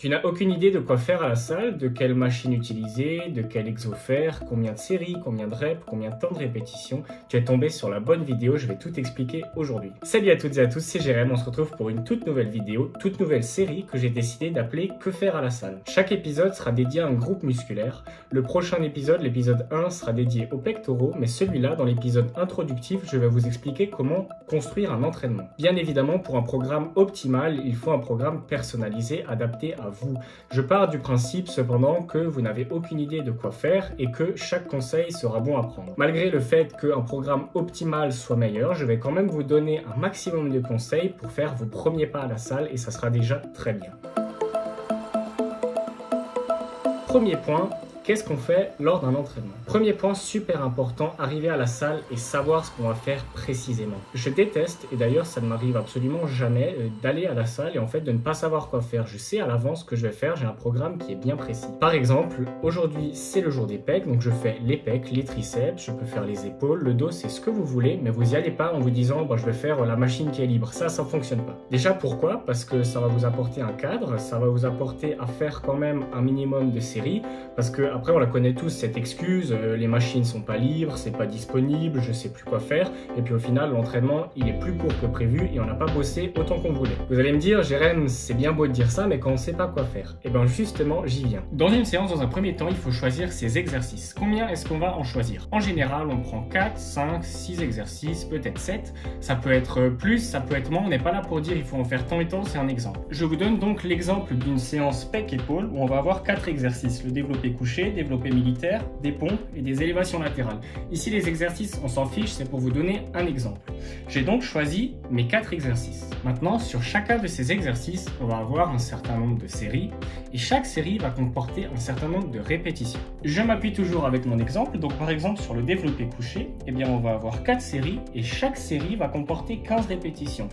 Tu n'as aucune idée de quoi faire à la salle, de quelle machine utiliser, de quel exo faire, combien de séries, combien de reps, combien de temps de répétition. Tu es tombé sur la bonne vidéo, je vais tout expliquer aujourd'hui. Salut à toutes et à tous, c'est Jérém, on se retrouve pour une toute nouvelle vidéo, toute nouvelle série que j'ai décidé d'appeler Que faire à la salle. Chaque épisode sera dédié à un groupe musculaire. Le prochain épisode, l'épisode 1, sera dédié aux pectoraux, mais celui-là, dans l'épisode introductif, je vais vous expliquer comment construire un entraînement. Bien évidemment, pour un programme optimal, il faut un programme personnalisé, adapté à vous. Je pars du principe cependant que vous n'avez aucune idée de quoi faire et que chaque conseil sera bon à prendre. Malgré le fait qu'un programme optimal soit meilleur, je vais quand même vous donner un maximum de conseils pour faire vos premiers pas à la salle et ça sera déjà très bien. Premier point. Qu'est-ce qu'on fait lors d'un entraînement? Premier point super important, arriver à la salle et savoir ce qu'on va faire précisément. Je déteste, et d'ailleurs ça ne m'arrive absolument jamais, d'aller à la salle et en fait de ne pas savoir quoi faire. Je sais à l'avance ce que je vais faire, j'ai un programme qui est bien précis. Par exemple, aujourd'hui c'est le jour des pecs, donc je fais les pecs, les triceps, je peux faire les épaules, le dos, c'est ce que vous voulez, mais vous n'y allez pas en vous disant je vais faire la machine qui est libre. Ça fonctionne pas. Déjà pourquoi? Parce que ça va vous apporter un cadre, ça va vous apporter à faire quand même un minimum de séries, parce que après on la connaît tous cette excuse, les machines sont pas libres, c'est pas disponible, je sais plus quoi faire, et puis au final l'entraînement il est plus court que prévu et on n'a pas bossé autant qu'on voulait. Vous allez me dire, Jérém, c'est bien beau de dire ça, mais quand on sait pas quoi faire, et bien justement j'y viens. Dans une séance, dans un premier temps, il faut choisir ses exercices. Combien est-ce qu'on va en choisir? En général, on prend 4, 5, 6 exercices, peut-être 7, ça peut être plus, ça peut être moins, on n'est pas là pour dire il faut en faire tant et tant, c'est un exemple. Je vous donne donc l'exemple d'une séance pec-épaule où on va avoir 4 exercices, le développé couché, développé militaire, des pompes et des élévations latérales. Ici les exercices on s'en fiche, c'est pour vous donner un exemple. J'ai donc choisi mes 4 exercices. Maintenant sur chacun de ces exercices on va avoir un certain nombre de séries et chaque série va comporter un certain nombre de répétitions. Je m'appuie toujours avec mon exemple, donc par exemple sur le développé couché, eh bien on va avoir 4 séries et chaque série va comporter 15 répétitions.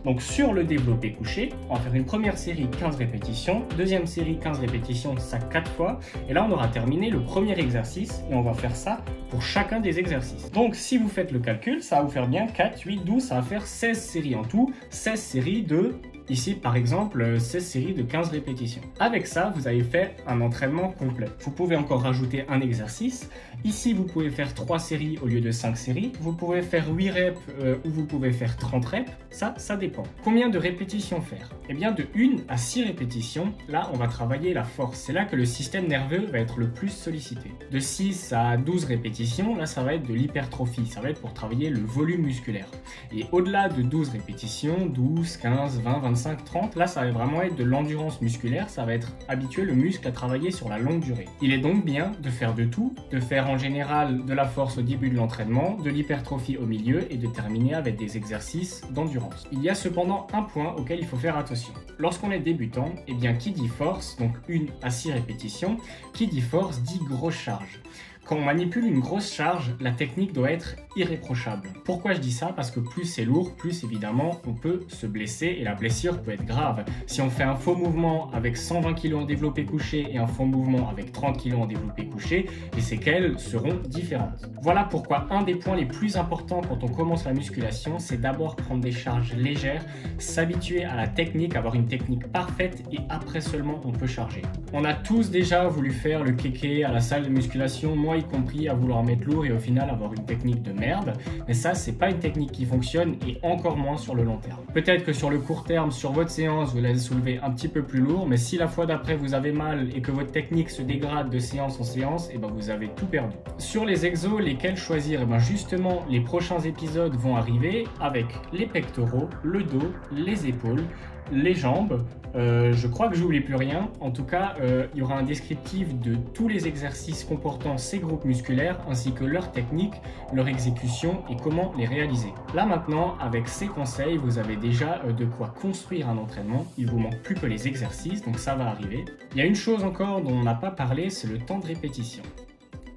Donc sur le développé couché, on va faire une première série 15 répétitions, deuxième série 15 répétitions, ça 4 fois, et là on aura terminé le premier exercice et on va faire ça pour chacun des exercices. Donc si vous faites le calcul, ça va vous faire bien 4, 8, 12, ça va faire 16 séries en tout, 16 séries de... Ici, par exemple, 16 séries de 15 répétitions. Avec ça, vous avez fait un entraînement complet. Vous pouvez encore rajouter un exercice. Ici, vous pouvez faire 3 séries au lieu de 5 séries. Vous pouvez faire 8 reps ou vous pouvez faire 30 reps. Ça dépend. Combien de répétitions faire? Eh bien, de 1 à 6 répétitions, là, on va travailler la force. C'est là que le système nerveux va être le plus sollicité. De 6 à 12 répétitions, là, ça va être de l'hypertrophie. Ça va être pour travailler le volume musculaire. Et au-delà de 12 répétitions, 12, 15, 20, 25, 30, là ça va vraiment être de l'endurance musculaire, ça va être habituer le muscle à travailler sur la longue durée. Il est donc bien de faire de tout, de faire en général de la force au début de l'entraînement, de l'hypertrophie au milieu et de terminer avec des exercices d'endurance. Il y a cependant un point auquel il faut faire attention. Lorsqu'on est débutant, eh bien qui dit force, donc 1 à 6 répétitions, qui dit force dit grosse charge. Quand on manipule une grosse charge, la technique doit être irréprochable. Pourquoi je dis ça? Parce que plus c'est lourd, plus évidemment on peut se blesser et la blessure peut être grave. Si on fait un faux mouvement avec 120 kg en développé couché et un faux mouvement avec 30 kg en développé couché, les séquelles seront différentes. Voilà pourquoi un des points les plus importants quand on commence la musculation, c'est d'abord prendre des charges légères, s'habituer à la technique, avoir une technique parfaite et après seulement on peut charger. On a tous déjà voulu faire le kéké à la salle de musculation, moi y compris, à vouloir mettre lourd et au final avoir une technique de merde, mais ça c'est pas une technique qui fonctionne et encore moins sur le long terme. Peut-être que sur le court terme, sur votre séance, vous allez soulever un petit peu plus lourd, mais si la fois d'après vous avez mal et que votre technique se dégrade de séance en séance, et ben vous avez tout perdu. Sur les exos, lesquels choisir? Et ben justement, les prochains épisodes vont arriver avec les pectoraux, le dos, les épaules, les jambes. Je crois que j'oublie plus rien. En tout cas, il y aura un descriptif de tous les exercices comportant ces groupes musculaires ainsi que leur technique, leur exécution et comment les réaliser. Là maintenant, avec ces conseils, vous avez déjà de quoi construire un entraînement. Il vous manque plus que les exercices, donc ça va arriver. Il y a une chose encore dont on n'a pas parlé, c'est le temps de répétition.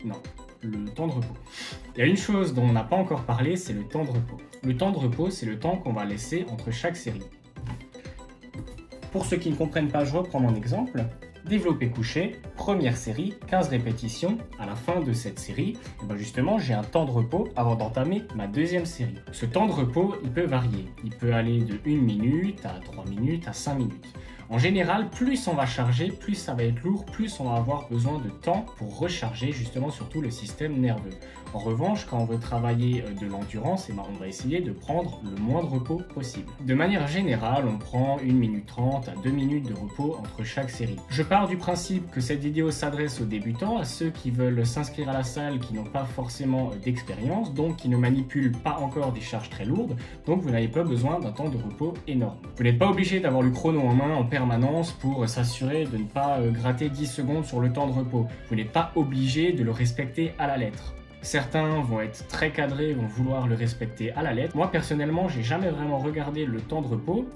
Non, le temps de repos. Il y a une chose dont on n'a pas encore parlé, c'est le temps de repos. Le temps de repos, c'est le temps qu'on va laisser entre chaque série. Pour ceux qui ne comprennent pas, je reprends mon exemple. Développé couché, première série, 15 répétitions. À la fin de cette série, et ben justement, j'ai un temps de repos avant d'entamer ma deuxième série. Ce temps de repos, il peut varier. Il peut aller de 1 minute à 3 minutes à 5 minutes. En général, plus on va charger, plus ça va être lourd, plus on va avoir besoin de temps pour recharger justement surtout le système nerveux. En revanche, quand on veut travailler de l'endurance, on va essayer de prendre le moins de repos possible. De manière générale, on prend 1 minute 30 à 2 minutes de repos entre chaque série. Je pars du principe que cette vidéo s'adresse aux débutants, à ceux qui veulent s'inscrire à la salle, qui n'ont pas forcément d'expérience, donc qui ne manipulent pas encore des charges très lourdes, donc vous n'avez pas besoin d'un temps de repos énorme. Vous n'êtes pas obligé d'avoir le chrono en main en permanence pour s'assurer de ne pas gratter 10 secondes sur le temps de repos. Vous n'êtes pas obligé de le respecter à la lettre. Certains vont être très cadrés, vont vouloir le respecter à la lettre. Moi, personnellement, j'ai jamais vraiment regardé le temps de repos.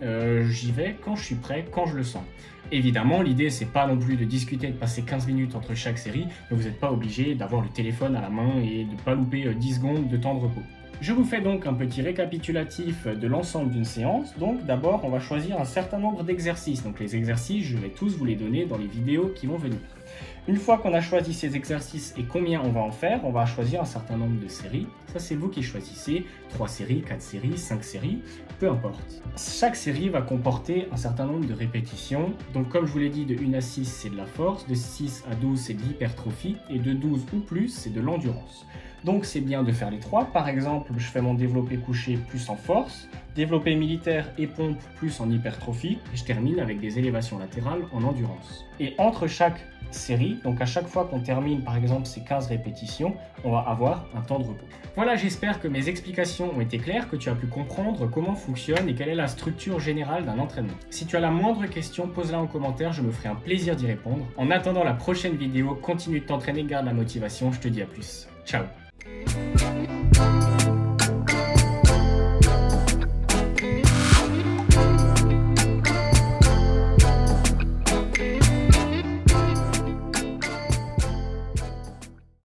J'y vais quand je suis prêt, quand je le sens. Évidemment, l'idée, c'est pas non plus de discuter, de passer 15 minutes entre chaque série, mais vous n'êtes pas obligé d'avoir le téléphone à la main et de ne pas louper 10 secondes de temps de repos. Je vous fais donc un petit récapitulatif de l'ensemble d'une séance. Donc d'abord, on va choisir un certain nombre d'exercices. Donc les exercices, je vais tous vous les donner dans les vidéos qui vont venir. Une fois qu'on a choisi ces exercices et combien on va en faire, on va choisir un certain nombre de séries. Ça, c'est vous qui choisissez. 3 séries, 4 séries, 5 séries, peu importe. Chaque série va comporter un certain nombre de répétitions. Donc comme je vous l'ai dit, de 1 à 6, c'est de la force. De 6 à 12, c'est de l'hypertrophie. Et de 12 ou plus, c'est de l'endurance. Donc c'est bien de faire les 3. Par exemple, je fais mon développé couché plus en force, développé militaire et pompe plus en hypertrophie, et je termine avec des élévations latérales en endurance. Et entre chaque série, donc à chaque fois qu'on termine par exemple ces 15 répétitions, on va avoir un temps de repos. Voilà, j'espère que mes explications ont été claires, que tu as pu comprendre comment fonctionne et quelle est la structure générale d'un entraînement. Si tu as la moindre question, pose-la en commentaire, je me ferai un plaisir d'y répondre. En attendant la prochaine vidéo, continue de t'entraîner, garde la motivation, je te dis à plus. Ciao.